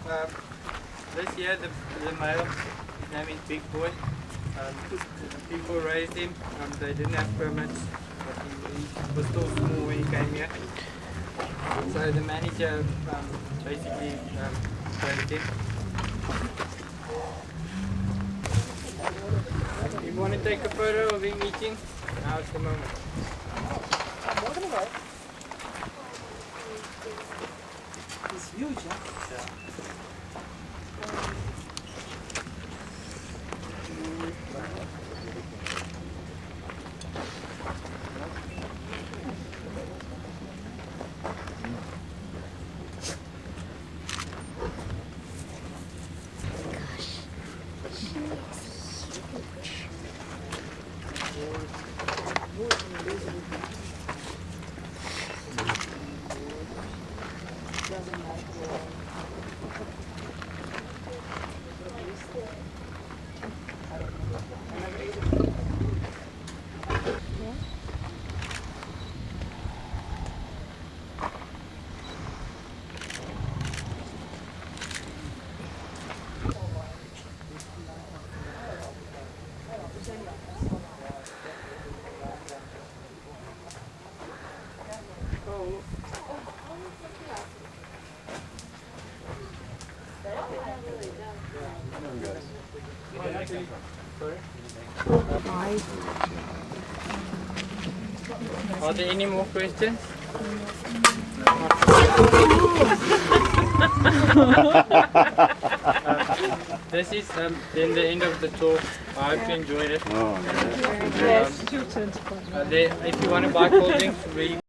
this year the male, his name is Big Boy. People raised him. They didn't have permits, but he was still small when he came here. So the manager basically raised him. If you want to take a photo of him eating, now it's the moment. It's huge, huh? Yeah. Are there any more questions? This is then the end of the talk. I hope you enjoyed it. Oh, Yes, it's your turn to If you want to buy cold drinks,